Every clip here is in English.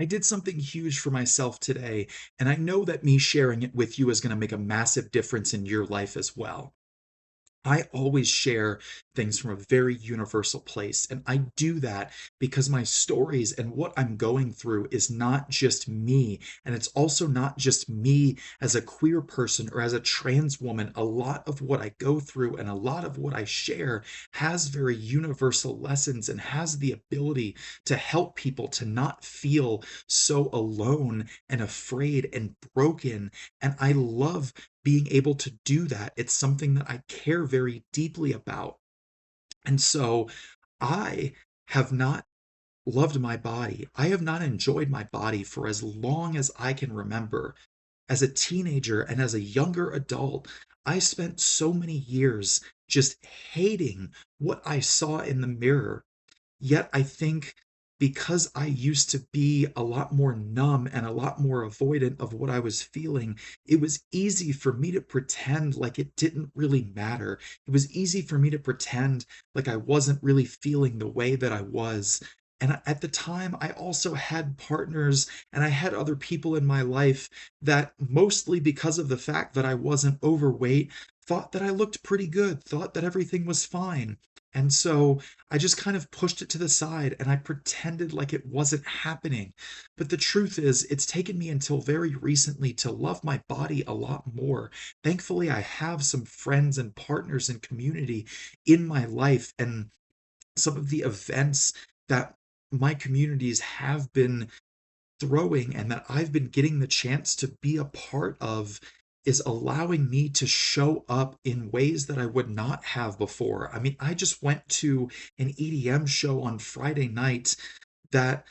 I did something huge for myself today, and I know that me sharing it with you is going to make a massive difference in your life as well. I always share things from a very universal place. And I do that because my stories and what I'm going through is not just me. And it's also not just me as a queer person or as a trans woman. A lot of what I go through and a lot of what I share has very universal lessons and has the ability to help people to not feel so alone and afraid and broken. And I love being able to do that. It's something that I care very deeply about. And so I have not loved my body. I have not enjoyed my body for as long as I can remember. As a teenager and as a younger adult, I spent so many years just hating what I saw in the mirror. Yet I think because I used to be a lot more numb and a lot more avoidant of what I was feeling, it was easy for me to pretend like it didn't really matter. It was easy for me to pretend like I wasn't really feeling the way that I was. And at the time, I also had partners and I had other people in my life that, mostly because of the fact that I wasn't overweight, thought that I looked pretty good, thought that everything was fine. And so I just kind of pushed it to the side and I pretended like it wasn't happening. But the truth is, it's taken me until very recently to love my body a lot more. Thankfully, I have some friends and partners and community in my life, and some of the events that my communities have been throwing and that I've been getting the chance to be a part of is allowing me to show up in ways that I would not have before. I mean, I just went to an EDM show on Friday night that,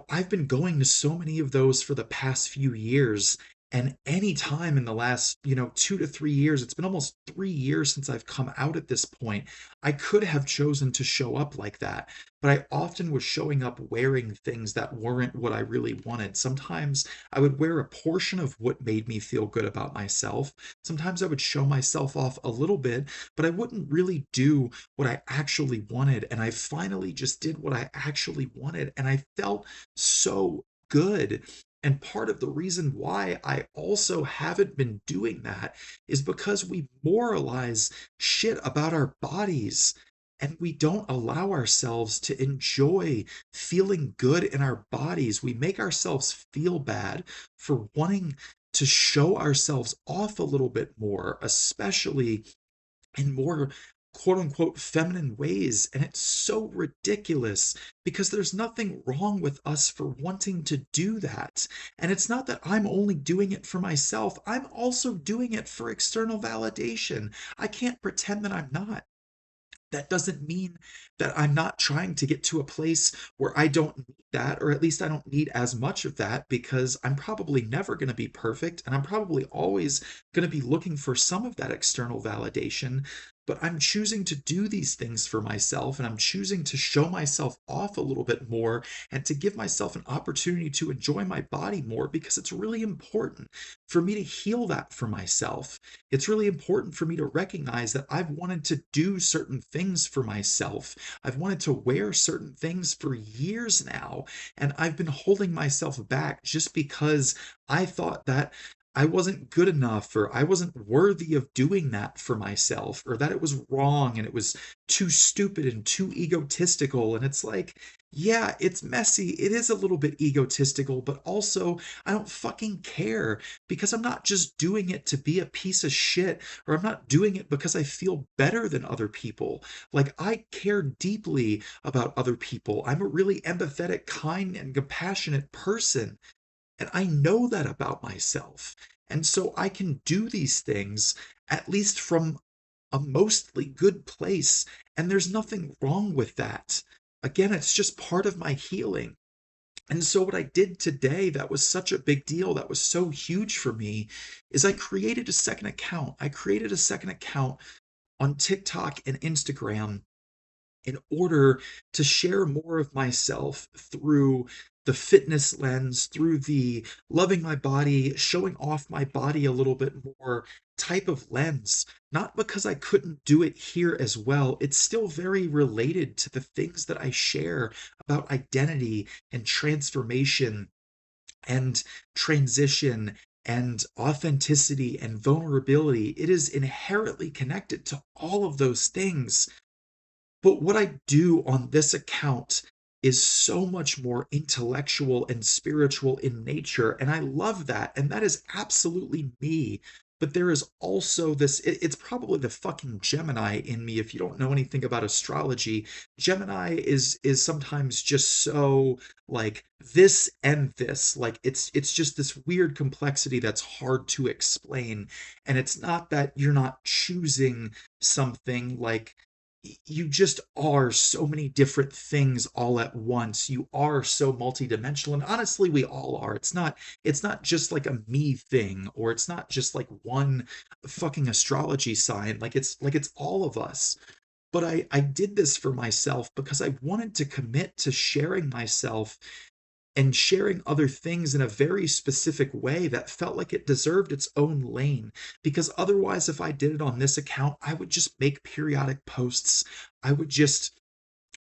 I've been going to so many of those for the past few years. And any time in the last, 2 to 3 years, it's been almost 3 years since I've come out at this point. I could have chosen to show up like that, but I often was showing up wearing things that weren't what I really wanted. Sometimes I would wear a portion of what made me feel good about myself. Sometimes I would show myself off a little bit, but I wouldn't really do what I actually wanted. And I finally just did what I actually wanted. And I felt so good. And part of the reason why I also haven't been doing that is because we moralize shit about our bodies and we don't allow ourselves to enjoy feeling good in our bodies. We make ourselves feel bad for wanting to show ourselves off a little bit more, especially in more quote unquote feminine ways. And it's so ridiculous because there's nothing wrong with us for wanting to do that. And it's not that I'm only doing it for myself, I'm also doing it for external validation. I can't pretend that I'm not. That doesn't mean that I'm not trying to get to a place where I don't need that, or at least I don't need as much of that, because I'm probably never going to be perfect and I'm probably always going to be looking for some of that external validation. But I'm choosing to do these things for myself and I'm choosing to show myself off a little bit more and to give myself an opportunity to enjoy my body more because it's really important for me to heal that for myself. It's really important for me to recognize that I've wanted to do certain things for myself. I've wanted to wear certain things for years now, and I've been holding myself back just because I thought that I wasn't good enough or I wasn't worthy of doing that for myself or that it was wrong and it was too stupid and too egotistical. And it's like, yeah, it's messy. It is a little bit egotistical, but also I don't fucking care because I'm not just doing it to be a piece of shit, or I'm not doing it because I feel better than other people. Like, I care deeply about other people. I'm a really empathetic, kind, and compassionate person. And I know that about myself. And so I can do these things, at least from a mostly good place. And there's nothing wrong with that. Again, it's just part of my healing. And so, what I did today that was such a big deal, that was so huge for me, is I created a second account. I created a second account on TikTok and Instagram in order to share more of myself through the fitness lens, through the loving my body, showing off my body a little bit more type of lens. Not because I couldn't do it here as well. It's still very related to the things that I share about identity and transformation and transition and authenticity and vulnerability. It is inherently connected to all of those things. But what I do on this account is so much more intellectual and spiritual in nature. And I love that. And that is absolutely me. But there is also this, it's probably the fucking Gemini in me if you don't know anything about astrology. Gemini is sometimes just so like this and this. Like it's just this weird complexity that's hard to explain. And it's not that you're not choosing something like you just are so many different things all at once. You are so multidimensional, and honestly we all are. It's not just like a me thing, or it's not just like one fucking astrology sign. Like it's all of us. But I did this for myself because I wanted to commit to sharing myself and sharing other things in a very specific way that felt like it deserved its own lane. Because otherwise, if I did it on this account, I would just make periodic posts. I would just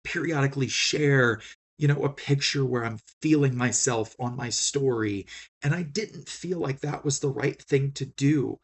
periodically share, a picture where I'm feeling myself on my story. And I didn't feel like that was the right thing to do.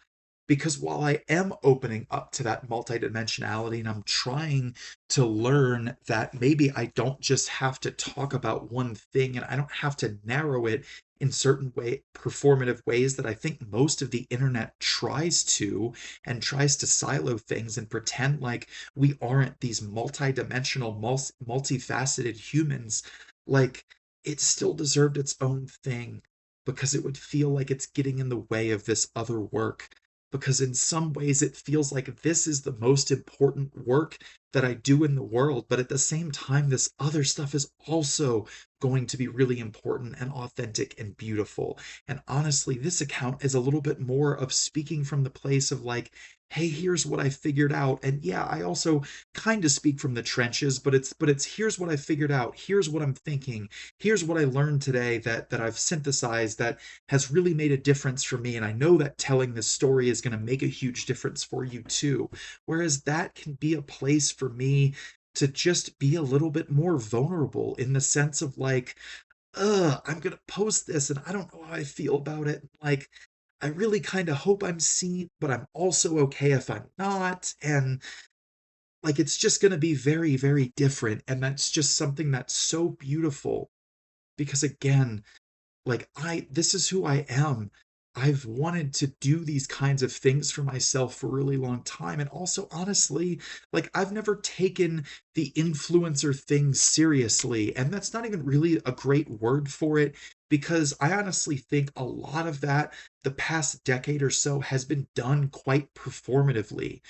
Because while I am opening up to that multidimensionality and I'm trying to learn that maybe I don't just have to talk about one thing and I don't have to narrow it in certain performative ways that I think most of the internet tries to, and tries to silo things and pretend like we aren't these multidimensional, multifaceted humans. Like, it still deserved its own thing because it would feel like it's getting in the way of this other work, because in some ways it feels like this is the most important work that I do in the world, but at the same time, this other stuff is also going to be really important and authentic and beautiful. And honestly, this account is a little bit more of speaking from the place of like, hey, here's what I figured out. And yeah, I also kind of speak from the trenches, but it's here's what I figured out, here's what I'm thinking, here's what I learned today that I've synthesized that has really made a difference for me. And I know that telling this story is going to make a huge difference for you too. Whereas that can be a place for me to just be a little bit more vulnerable in the sense of like, I'm gonna post this and I don't know how I feel about it. Like, I really kind of hope I'm seen, but I'm also okay if I'm not. And like, it's just gonna be very, very different. And that's just something that's so beautiful because, again, like, this is who I am. I've wanted to do these kinds of things for myself for a really long time. And also, honestly, like, I've never taken the influencer thing seriously. And that's not even really a great word for it, because I honestly think a lot of that, the past decade or so, has been done quite performatively.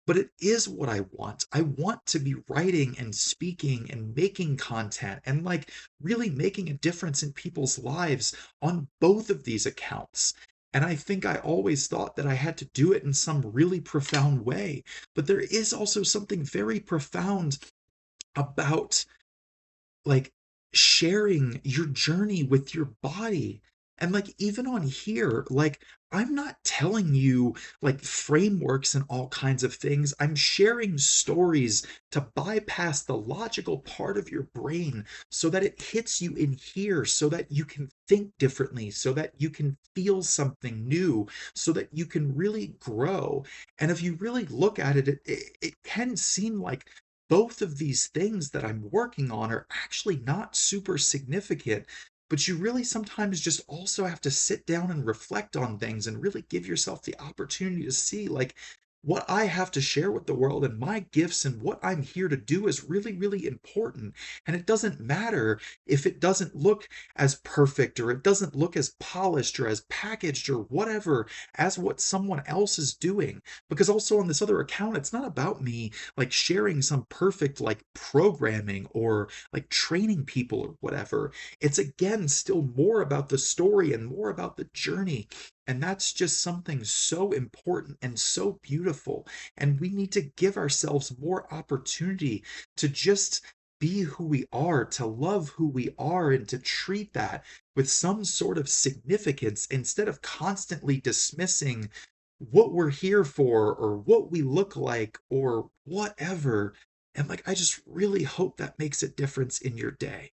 But it is what I want. I want to be writing and speaking and making content and like really making a difference in people's lives on both of these accounts. And I think I always thought that I had to do it in some really profound way. But there is also something very profound about like sharing your journey with your body. And like, even on here, like, I'm not telling you like frameworks and all kinds of things. I'm sharing stories to bypass the logical part of your brain so that it hits you in here, so that you can think differently, so that you can feel something new, so that you can really grow. And if you really look at it, it can seem like both of these things that I'm working on are actually not super significant, but you really sometimes just also have to sit down and reflect on things and really give yourself the opportunity to see like what I have to share with the world and my gifts and what I'm here to do is really, really important. And it doesn't matter if it doesn't look as perfect or it doesn't look as polished or as packaged or whatever as what someone else is doing. Because also on this other account, it's not about me like sharing some perfect like programming or like training people or whatever. It's again still more about the story and more about the journey. And that's just something so important and so beautiful. And we need to give ourselves more opportunity to just be who we are, to love who we are, and to treat that with some sort of significance instead of constantly dismissing what we're here for or what we look like or whatever. And like, I just really hope that makes a difference in your day.